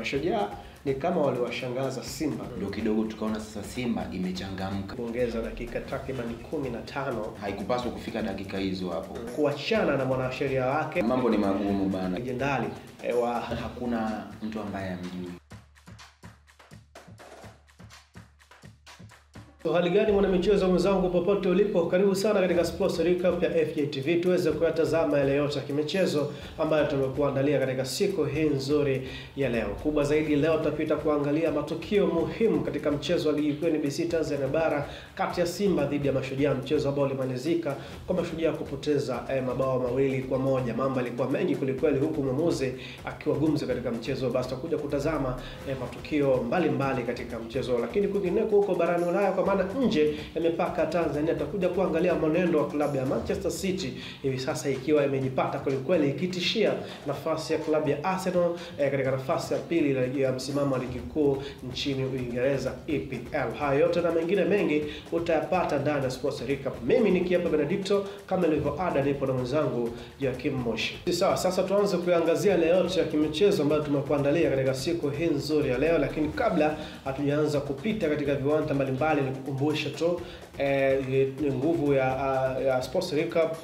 Mashujaa ni kama waliwashangaza Simba. Ndio kidogo tukaona sasa Simba imechangamka. Kuongeza dakika takriban 15. Haikupaswa kufika dakika hizo hapo. Kuachana na mwanasheria wake. Mambo ni magumu bana. Legendari wa hakuna mtu ambaye amjui. Hali gani mwanamichezo mwenzangu popote ulipo, karibu sana katika Sports Recap ya FJTV tuweze kuyatazama yale yote ya kimichezo ambayo tumekuandalia katika siku hii nzuri ya leo. Kubwa zaidi leo tutapita kuangalia matukio muhimu katika mchezo wa ligi kuu NBC Tanzania Bara kati ya Simba dhidi ya Mashujaa, mchezo ambao ulimalizika kwa Mashujaa kupoteza mabao 2-1. Mambo yalikuwa mengi kulikweli, huku mwamuzi akiwa gumzo katika mchezo. Basi tutakuja kutazama matukio mbalimbali katika mchezo, lakini kwingineko huko barani Ulaya kwa nje ya mipaka Tanzania tutakuja kuangalia mwenendo wa klabu ya Manchester City hivi sasa ikiwa imejipata kweli ikitishia nafasi ya klabu ya Arsenal katika nafasi ya pili ya msimamo wa ligi kuu nchini Uingereza EPL. Hayo yote na mengine mengi utayapata ndani ya Sports Recap. Mimi ni Kiapa Benedicto, kama ilivyo ada nipo na mwenzangu Joakim Moshi. Sawa, sasa tuanze kuangazia leo yote ya kimichezo ambayo tumekuandalia katika siku hii nzuri ya leo, lakini kabla hatujaanza kupita katika viwanja mbalimbali kukumbusha tu nguvu ya Sports Recap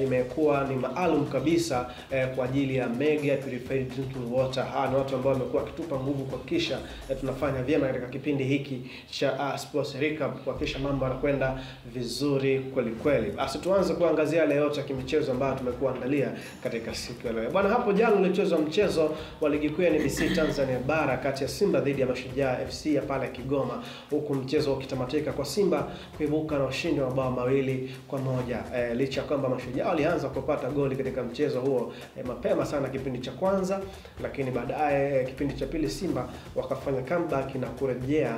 imekuwa ni maalum kabisa kwa ajili ya Mega Purified Drinking Water. Ni watu ambao wamekuwa wakitupa nguvu kuhakikisha tunafanya vyema katika kipindi hiki cha Sports Recap, kuhakikisha mambo yanakwenda vizuri kweli. Basi tuanze kuangazia yale yote ya kimichezo ambayo tumekuandalia katika siku ya leo. Bwana, hapo jana ulichezwa mchezo wa ligi kuu ya NBC Tanzania Bara kati ya Simba dhidi ya Mashujaa FC ya pale Kigoma, huku mchezo ukitamatika kwa Simba kuibuka na ushindi wa mabao 2-1. Licha kwamba Mashujaa walianza kupata goli katika mchezo huo mapema sana kipindi cha kwanza, lakini baadaye kipindi cha pili Simba wakafanya comeback na kurejea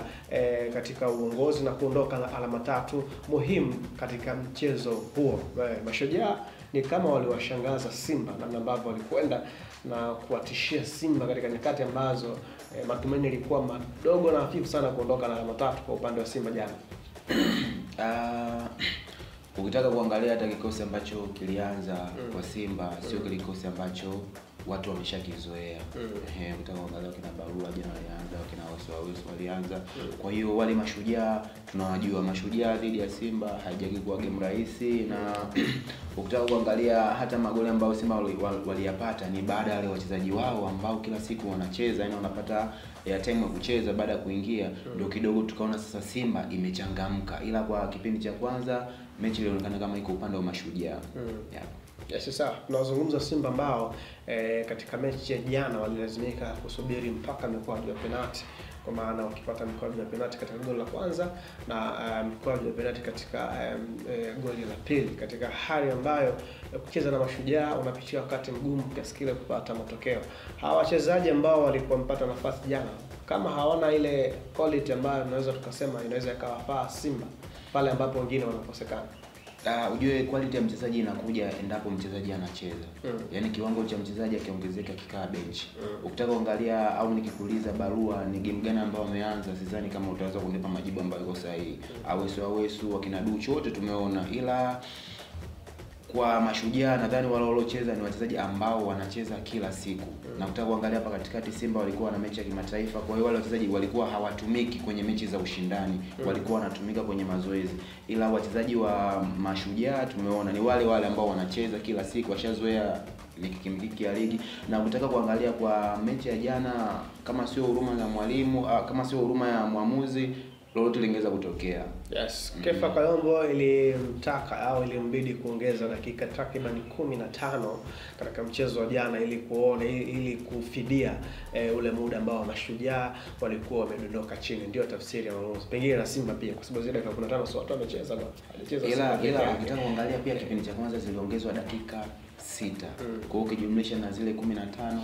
katika uongozi na kuondoka na alama 3 muhimu katika mchezo huo. Mashujaa ni kama waliwashangaza Simba na ambavyo walikwenda na kuwatishia Simba katika nyakati ambazo matumaini yalikuwa madogo na hafifu sana kuondoka na alama 3 kwa upande wa Simba jana. Ukitaka kuangalia hata kikosi ambacho kilianza kwa Simba sio kile kikosi ambacho watu wameshakizoea. Ukitaka kuangalia kina Barua jana walianza, kina Wasu walianza. Kwa hiyo wale Mashujaa tunawajua, Mashujaa dhidi ya Simba haijagi kuwa game rahisi, na ukitaka kuangalia hata magoli ambayo Simba waliyapata ni baada ya wale wachezaji wao ambao kila siku wanacheza, yani wanapata time ya kucheza baada ya kuingia. Ndio kidogo tukaona sasa Simba imechangamka, ila kwa kipindi cha kwanza mechi ilionekana kama iko upande wa Mashujaa. Yes, sasa tunazungumza Simba ambao katika mechi ya jana walilazimika kusubiri mpaka mikwaju ya penalti, kwa maana wakipata mikwaju ya penalti katika goli la kwanza na mikwaju ya penalti katika goli la pili, katika hali ambayo kucheza na Mashujaa unapitia wakati mgumu kiasi kile kupata matokeo. Hawa wachezaji ambao walikuwa mpata nafasi jana kama hawana ile quality ambayo tunaweza tukasema inaweza ikawafaa Simba pale ambapo wengine wanakosekana. Ujue quality ya mchezaji inakuja endapo mchezaji anacheza. Yaani kiwango cha mchezaji akiongezeka kikaa bench. Ukitaka kuangalia au nikikuuliza Barua ni game gani ambao wameanza, sidhani kama utaweza kunipa majibu ambayo yako sahihi. Awesu wakina Duchu wote tumeona, ila kwa Mashujaa nadhani wale waliocheza ni wachezaji ambao wanacheza kila siku. Na ukitaka kuangalia hapa katikati Simba walikuwa na mechi ya kimataifa, kwa hiyo wale wachezaji walikuwa hawatumiki kwenye mechi za ushindani, walikuwa wanatumika kwenye mazoezi. Ila wachezaji wa Mashujaa tumeona ni wale ambao wanacheza kila siku, washazoea mikiki ya ligi. Na ukitaka kuangalia kwa mechi ya jana, kama sio huruma ya mwalimu, kama sio huruma ya muamuzi, lolote lingeweza kutokea. Yes, Kefa Kayombo ilimtaka au ilimbidi kuongeza dakika takriban 15 katika mchezo wa jana ili kufidia ule muda ambao Mashujaa walikuwa wamedondoka chini. Ndio tafsiri ya maamuzi. Pengine na Simba pia kwa sababu zile dakika 15 sio watu wamecheza bwana. Alicheza ila ukitaka kuangalia pia kipindi cha kwanza ziliongezwa dakika 6. Kwa hiyo ukijumlisha na zile 15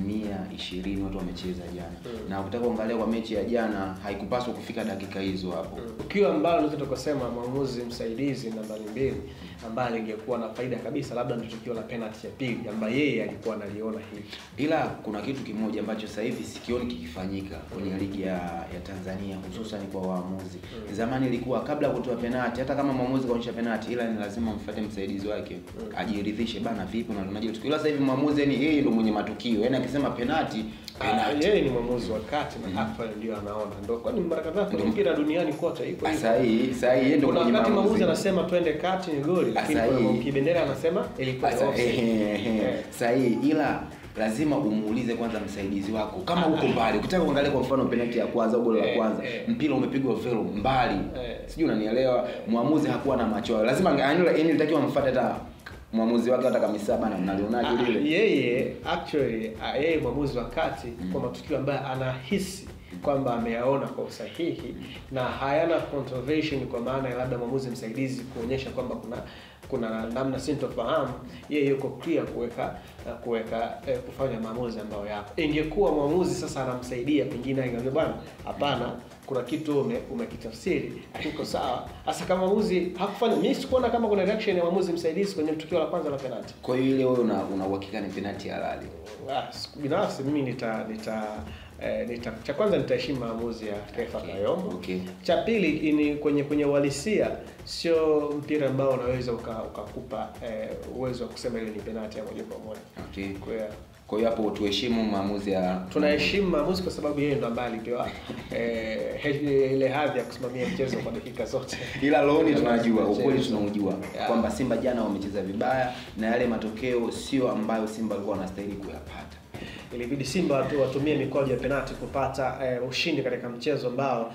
ni 120 watu wamecheza jana. Na ukitaka kuangalia kwa mechi ya jana haikupaswa kufika dakika hizo hapo. Ukiwa ambao unaweza tukasema maamuzi msaidizi namba 2 ambaye ingekuwa na faida kabisa labda ndio tukio la penalty ya pili ambaye yeye alikuwa analiona hivi. Ila kuna kitu kimoja ambacho sasa hivi sikioni kikifanyika kwenye ligi ya Tanzania hususan kwa waamuzi. Zamani ilikuwa kabla kutoa penalty, hata kama mwamuzi kaonyesha penalty, ila ni lazima mfuate msaidizi wake ajiridhishe bana vipi na tunaje tukio. Ila sasa hivi mwamuzi yani yeye ndio mwenye matukio. Yaani akisema penalty penalty. Yeye ni mwamuzi wa kati na hapa ndio anaona. Ndio kwani mara kadhaa kwa mpira duniani kote iko hivyo. Sasa hii ndio kwenye maamuzi. Mwamuzi anasema twende kati ni goli, lakini kwa kibendera anasema ilikuwa offside. Sasa ila lazima umuulize kwanza msaidizi wako kama uko mbali. Ukitaka kuangalia kwa mfano penalty ya kwanza au goli la kwanza, mpira umepigwa velo mbali. Sijui unanielewa, mwamuzi hakuwa na macho. Lazima inatakiwa mfuate hata mwamuzi wake hata kama saba na mnalionaje lile. Yeye actually yeye mwamuzi wa kati kwa matukio ambayo anahisi kwamba ameyaona kwa usahihi na hayana controversy, kwa maana ya labda mwamuzi msaidizi kuonyesha kwamba kuna namna sintofahamu, yeye yuko clear kufanya maamuzi ambayo yapo. Ingekuwa mwamuzi sasa anamsaidia, pengine angeambia bwana, hapana, kuna kitu umekitafsiri hakiko sawa. Hasa kama mwamuzi hakufanya, mimi sikuona kama kuna reaction ya mwamuzi msaidizi kwenye tukio la kwanza la penalty. Kwa hiyo ile wewe una uhakika ni penalty halali? Binafsi mimi cha kwanza nitaheshimu maamuzi ya Kefa Kayombo. Okay. Cha pili ni kwenye uhalisia, sio mpira ambao unaweza ukakupa uwezo wa kusema ile ni penalty ya moja kwa moja. Okay. Kwa hiyo hapo tuheshimu maamuzi ya tunaheshimu maamuzi kwa sababu yeye ndo ambaye alipewa ile hadhi ya kusimamia mchezo kwa dakika zote. Ila loni tunajua, ukweli tunaujua kwamba Simba jana wamecheza vibaya na yale matokeo sio ambayo Simba walikuwa wanastahili kuyapata. Ilibidi Simba watumie mikojo ya penalty kupata ushindi katika mchezo ambao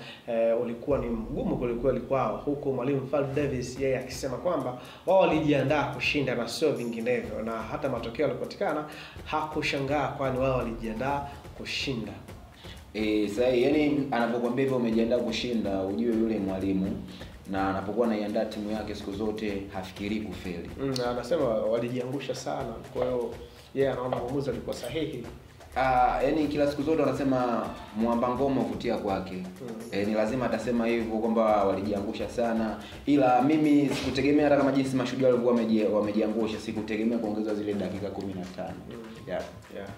ulikuwa ni mgumu kulikweli kwao, huku mwalimu Fadlu Davis yeye akisema kwamba wao walijiandaa kushinda na sio vinginevyo, na hata matokeo yalipopatikana hakushangaa kwani wao walijiandaa kushinda. Sasa yani anapokuambia hivyo umejiandaa kushinda, ujue yule mwalimu na anapokuwa anaiandaa timu yake siku zote hafikiri kufeli. Anasema walijiangusha sana, kwa hiyo yeye anaona mwamuzi alikuwa sahihi. Yani kila siku zote wanasema mwamba ngoma kutia kwake. Ni lazima atasema hivyo kwamba walijiangusha sana. Ila mimi sikutegemea hata kama jinsi Mashujaa walikuwa wamejiangusha, sikutegemea kuongeza zile dakika 15.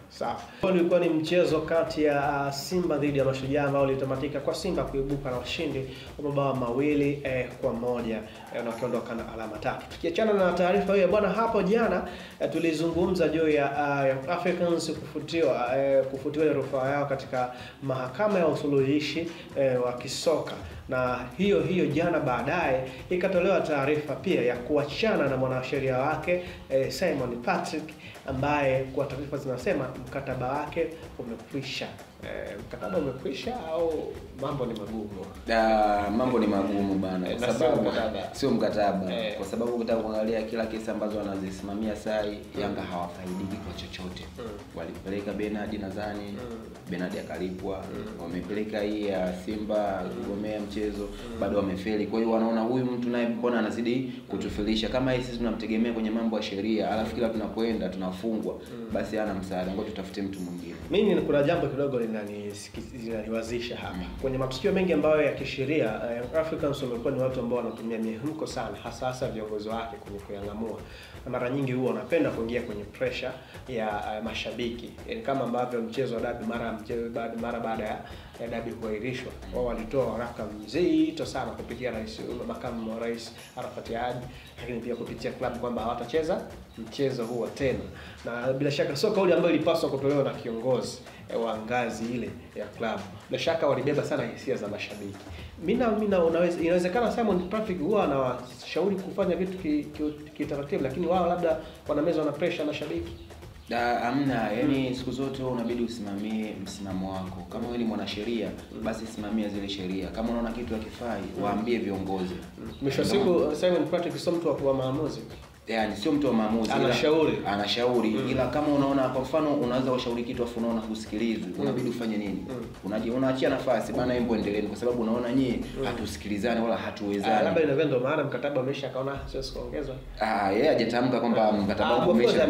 Sawa. Ulikuwa ni mchezo kati ya Simba dhidi ya Mashujaa ambao ulitamatika kwa Simba kuibuka na ushindi wa mabao 2-1 na wakiondoka na alama 3. Tukiachana na taarifa hiyo bwana, hapo jana tulizungumza juu ya Africans kufutiwa rufaa yao katika mahakama ya usuluhishi wa kisoka, na hiyo jana baadaye ikatolewa taarifa pia ya kuachana na mwanasheria wake Simon Patrick, ambaye kwa taarifa zinasema mkataba wake umekwisha. Mkataba umekwisha au mambo ni magumu? Mambo ni magumu bana, kwa sababu sio mkataba. Kwa sababu ukitaka kuangalia kila kesi ambazo wanazisimamia sai, Yanga hawafaidiki kwa chochote. Walipeleka Bernard nadhani, Bernard akalipwa. Wamepeleka hii ya Simba kugomea mchezo, bado wamefeli. Kwa hiyo wanaona huyu mtu naye mbona anazidi kutufilisha, kama sisi tunamtegemea kwenye mambo ya sheria, alafu kila tunapoenda tunafungwa, basi hana msaada, ngoja tutafute mtu mwingine. Mimi kuna jambo kidogo linaniwazisha hapa. Kwenye matukio mengi ambayo ya kisheria, Africans wamekuwa ni watu ambao wanatumia mihemko sana, hasa viongozi wake kwenye kuyangamua. Na mara nyingi huwa wanapenda kuingia kwenye pressure ya mashabiki. Yaani kama ambavyo mchezo wa dabi mara baada ya dabi kuahirishwa, wao walitoa waraka mzito sana kupitia makamu wa rais Arafat Haji, lakini pia kupitia klabu kwamba hawatacheza mchezo huo tena. Na bila shaka sio kauli ambayo ilipaswa kutolewa na kiongozi wa ngazi ile ya klabu. Bila shaka walibeba sana hisia za mashabiki. Inawezekana Simon Patrick huwa anawashauri kufanya vitu kitaratibu, lakini wao labda wanamezwa na pressure na shabiki. Amna, yani siku zote unabidi usimamie msimamo wako. Kama wewe ni mwanasheria, basi simamia zile sheria. Kama unaona kitu hakifai, waambie viongozi. Mwisho siku Simon Patrick sio mtu wa maamuzi. Yani sio mtu wa maamuzi, anashauri. Ila kama unaona kwa mfano unaweza ushauri kitu afu unaona husikilizwi, unabidi ufanye nini? Unaachia nafasi bana, hebu endeleeni, kwa sababu unaona nyie hatusikilizane wala hatuwezani. Labda inaweza ndo maana mkataba umesha kaona sio kuongezwa. Yeye hajatamka kwamba mkataba umesha.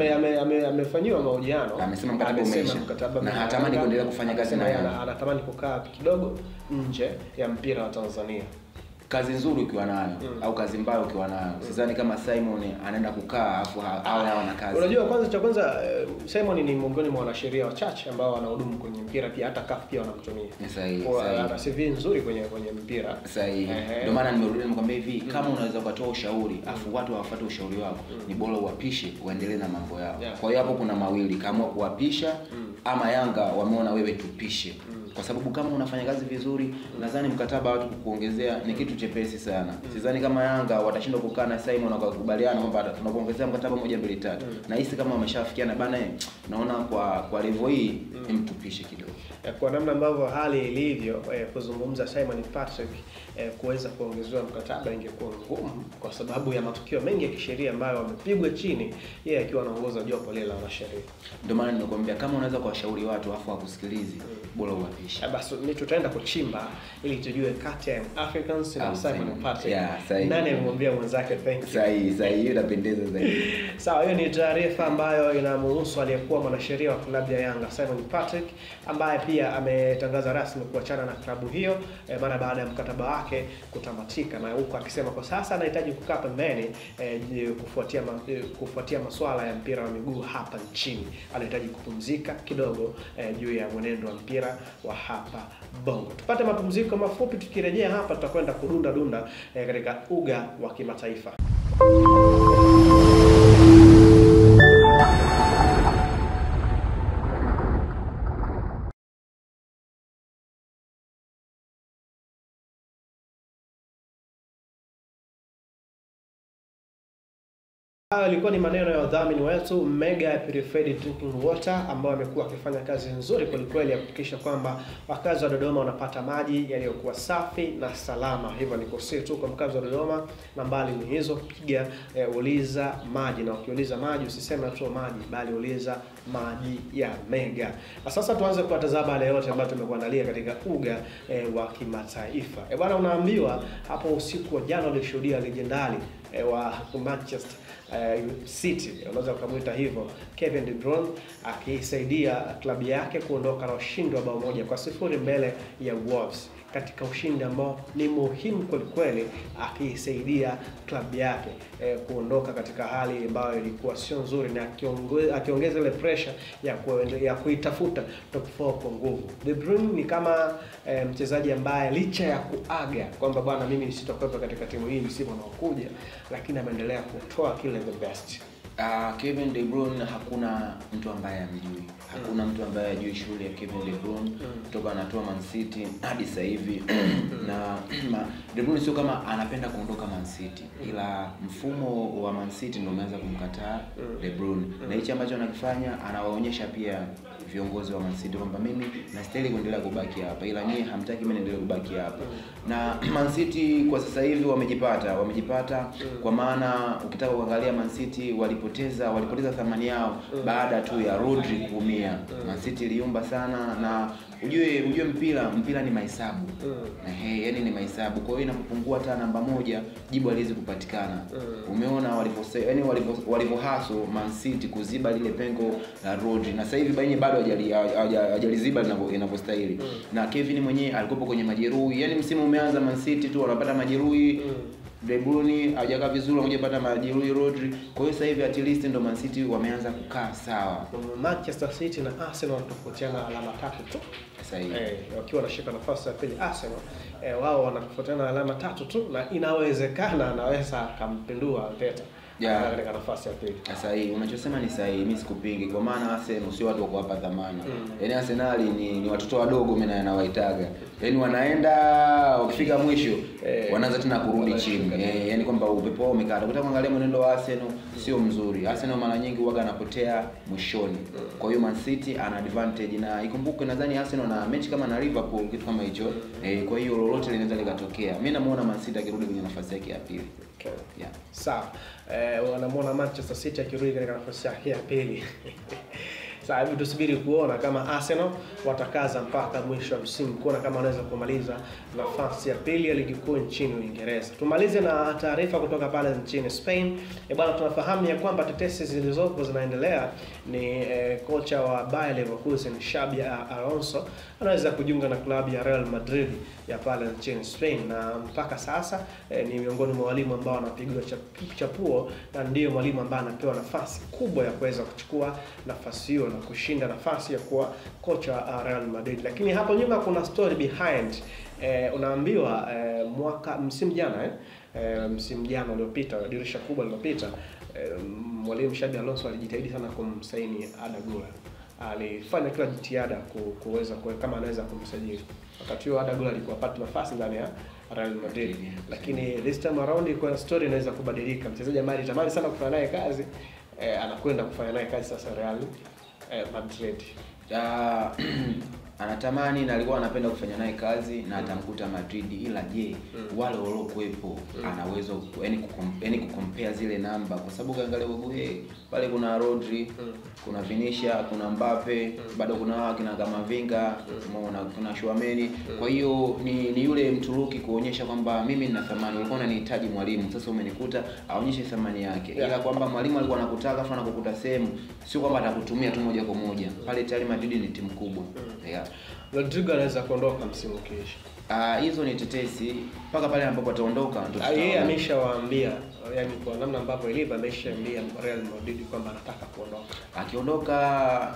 Amefanywa mahojiano. Amesema mkataba umesha. Na hatamani kuendelea kufanya kazi na yeye. Anatamani kukaa kidogo nje ya mpira wa Tanzania. kazi nzuri ukiwa nayo au kazi mbaya ukiwa nayo. Sidhani kama Simon anaenda kukaa afu hao hawana kazi. Unajua kwanza Simon ni miongoni mwa wanasheria wachache ambao wanahudumu kwenye mpira, pia hata CAF pia wanamtumia. Sahihi. Ana CV nzuri kwenye mpira. Sahihi. Ndio maana nimerudi nimekwambia hivi, kama unaweza kutoa ushauri afu watu hawafuate ushauri wako, ni bora uwapishe uendelee na mambo yao. Kwa hiyo hapo kuna mawili, kama kuwapisha ama Yanga wameona wewe tupishe. Kwa sababu kama unafanya kazi vizuri, nadhani mkataba watu kukuongezea ni kitu chepesi sana. Sidhani kama Yanga watashindwa kukaa na Simon na kukubaliana kwamba tunakuongezea mkataba 1 2 3. Na hisi kama wameshafikiana bana, naona kwa level hii mtupishe kidogo. Kwa namna ambavyo hali ilivyo, kuzungumza Simon Patrick kuweza kuongezewa mkataba ingekuwa ngumu kwa sababu ya matukio mengi ya kisheria ambayo wamepigwa chini, yeye akiwa anaongoza jopo lile la wanasheria. Ndio maana nimekuambia kama unaweza kuwashauri watu afu wakusikilize, bora uwapishe. Basi ni tutaenda kuchimba ili tujue kati ya Africans na Simon Patrick nani amemwambia mwenzake thank you. Sahihi, hiyo inapendeza zaidi. Sawa, hiyo ni taarifa ambayo inamhusu aliyekuwa mwanasheria wa klabu ya Yanga Simon Patrick, ambaye pia ametangaza rasmi kuachana na klabu hiyo mara baada ya mkataba wake kutamatika, na huko akisema kwa sasa anahitaji kukaa pembeni kufuatia masuala ya mpira wa miguu hapa nchini. Anahitaji kupumzika kidogo juu ya mwenendo wa mpira wa hapa Bongo. Tupate mapumziko mafupi, tukirejea hapa tutakwenda kudunda katika uga wa kimataifa. Hayo ilikuwa ni maneno ya wadhamini wetu Mega Purified Drinking Water, ambao wamekuwa wakifanya kazi nzuri kweli ya kuhakikisha kwamba wakazi wa Dodoma wanapata maji yaliyokuwa safi na salama. Hivyo ni kusii tu kwa mkazi wa Dodoma, na mbali ni hizo, piga uliza maji, na ukiuliza maji usiseme tu maji, bali uliza maji ya Mega. Na sasa tuanze kuwatazama yale yote ambayo tumekuandalia katika uga wa kimataifa. Bwana, unaambiwa hapo usiku wa jana ulishuhudia legendari wa Manchester City, unaweza kumuita hivyo, Kevin De Bruyne akisaidia klabu yake kuondoka na ushindi wa 1-0 mbele ya Wolves, katika ushindi ambao ni muhimu kweli, akisaidia klabu yake kuondoka katika hali ambayo ilikuwa sio nzuri, na akiongeza ile pressure ya kuitafuta top 4 kwa nguvu. De Bruyne ni kama mchezaji ambaye licha ya kuaga kwamba bwana mimi nisitakuwepo katika timu hii msimu unaokuja, lakini ameendelea kutoa kile the best. Kevin De Bruyne hakuna mtu ambaye amjui. Hakuna mtu ambaye ajui shughuli ya Kevin De Bruyne kutoka anatoa Man City hadi sasa hivi. Na De Bruyne sio kama anapenda kuondoka Man City, ila mfumo wa Man City ndio umeanza kumkataa De Bruyne. Na hicho ambacho anakifanya, anawaonyesha pia viongozi wa Man City kwamba mimi nastahili kuendelea kubaki hapa, ila nyie hamtaki mimi niendelee kubaki hapa. Na Man City kwa sasa hivi wamejipata kwa maana ukitaka kuangalia Man City walipoteza thamani yao baada tu ya Rodri kuumia. Man City iliumba sana, na ujue mpira ni mahesabu. Yaani ni mahesabu. Kwa hiyo inapopungua hata namba 1, jibu haliwezi kupatikana. Umeona walivyohaso Man City kuziba lile pengo la Rodri, na sasa hivi baini bado hajaliziba inavyostahili. Na Kevin mwenyewe alikuwa kwenye majeruhi. Yaani msimu umeanza Man City tu wanapata majeruhi. De Bruyne hajakaa vizuri, hajapata majeruhi Rodri. Kwa hiyo sasa hivi at least ndo Man City wameanza kukaa sawa. Manchester City na Arsenal wanatofautiana alama 3 tu. Sahihi. Wakiwa wanashika nafasi ya pili Arsenal, wao wanatofautiana alama 3 tu, na inawezekana anaweza akampindua Arteta katika nafasi ya pili. Sahihi, unachosema ni sahihi, mimi sikupingi, kwa maana Arsenal sio watu wa kuwapa dhamana. Yaani Arsenal ni watoto wadogo, mimi nawaitaga. Yaani wanaenda wakifika mwisho wanaanza tena kurudi chini. Yaani kwamba upepo wao umekata. Ukitaka kuangalia mwenendo wa Arsenal sio mzuri. Arsenal mara nyingi huaga anapotea mwishoni. Kwa hiyo Man City ana advantage, na ikumbuke nadhani Arsenal na mechi kama na Liverpool kitu kama hicho. Kwa hiyo lolote linaweza likatokea. Mimi namuona Man City akirudi kwenye nafasi yake ya pili. Sawa. Wanamuona Manchester City akirudi katika nafasi yake ya pili. Sasa hivi tusubiri kuona kama Arsenal watakaza mpaka mwisho wa msimu kuona kama wanaweza kumaliza nafasi ya pili ya ligi kuu nchini Uingereza. Tumalize na taarifa kutoka pale nchini Spain. Bwana, tunafahamu ya kwamba tetesi zilizopo zinaendelea ni kocha wa Bayer Leverkusen Xabi Alonso anaweza kujiunga na klabu ya Real Madrid ya pale nchini Spain, na mpaka sasa ni miongoni mwa walimu ambao wanapigwa chapuo na ndio mwalimu ambaye anapewa nafasi kubwa ya kuweza kuchukua nafasi hiyo na kushinda nafasi ya kuwa kocha wa Real Madrid. Lakini hapo nyuma kuna story behind. Unaambiwa msimu jana uliopita, dirisha kubwa lililopita, mwalimu Xabi Alonso alijitahidi sana kumsaini Arda Güler. Alifanya kila jitihada kuweza kama anaweza kumsajili. Wakati huo Arda Güler alikuwa apata nafasi ndani ya Real Madrid. Lakini this time around kwa story inaweza kubadilika. Mchezaji ambaye alitamani sana kufanya naye kazi anakwenda kufanya naye kazi sasa Real Madrid. Anatamani na alikuwa anapenda kufanya naye kazi na atamkuta Madrid, ila je, wale waliokuepo anaweza yani kucompare zile namba, kwa sababu kaangalia pale kuna Rodri, kuna Vinicius, kuna Mbappe, bado kuna kina Kamavinga, kuna Tchouameni. Kwa hiyo ni yule Mturuki kuonyesha kwamba mimi nina thamani, ulikuwa unanihitaji mwalimu, sasa umenikuta, aonyeshe thamani yake. Ila kwamba mwalimu alikuwa anakutaka afa anakukuta sehemu, sio kwamba atakutumia tu moja kwa moja. Pale tayari Madrid ni timu kubwa. Rodrigo anaweza kuondoka msimu kesho. Hizo ni tetesi mpaka pale ambapo ataondoka ndio yeye ameshawaambia, yani kwa namna ambapo ilivyo ameshaambia Real Madrid kwamba anataka kuondoka. Akiondoka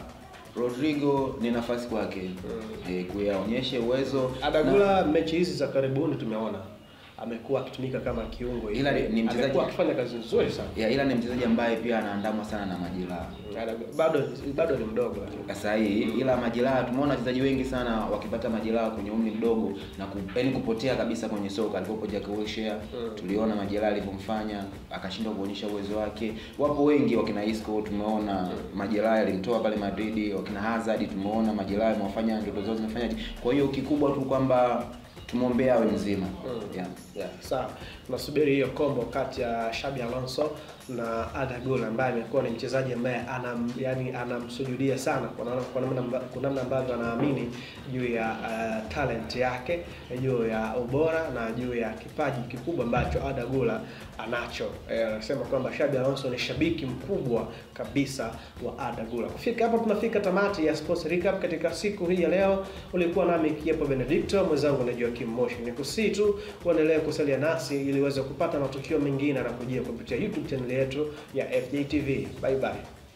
Rodrigo ni nafasi kwake kuyaonyeshe uwezo. Arda Güler mechi hizi za karibuni tumeona amekuwa akitumika kama kiungo, ila ni mchezaji akifanya kazi nzuri sana. Ila ni mchezaji ambaye pia anaandamwa sana na majeraha. Bado ni mdogo sasa hii, ila majeraha tumeona wachezaji wengi sana wakipata majeraha kwenye umri mdogo na kupotea kabisa kwenye soka. Alipopo Jack Wilshere tuliona majeraha alipomfanya akashindwa kuonyesha uwezo wake. Wapo wengi, wakina Isco tumeona majeraha yalimtoa pale Madrid, wakina Hazard tumeona majeraha yamewafanya ndoto zao zinafanyaje. Kwa hiyo kikubwa tu kwamba tumuombea awe mzima. Sawa. Tunasubiri hiyo combo kati ya Xabi Alonso na Arda Güler ambaye amekuwa ni mchezaji ambaye anamsujudia sana kwa namna ambavyo anaamini juu ya talent yake, juu ya ubora na juu ya kipaji kikubwa ambacho Arda Güler anacho. Anasema kwamba Xabi Alonso ni shabiki mkubwa kabisa wa Arda Güler. Kufika hapo tunafika tamati ya Sports Recap katika siku hii ya leo. Ulikuwa nami Kiapo Benedicto, mwenzangu ni Joakim Moshi. Nikusii tu uendelee kusalia nasi ili uweze kupata matukio mengine na kujia kupitia YouTube channel yetu ya FJTV. Bye bye.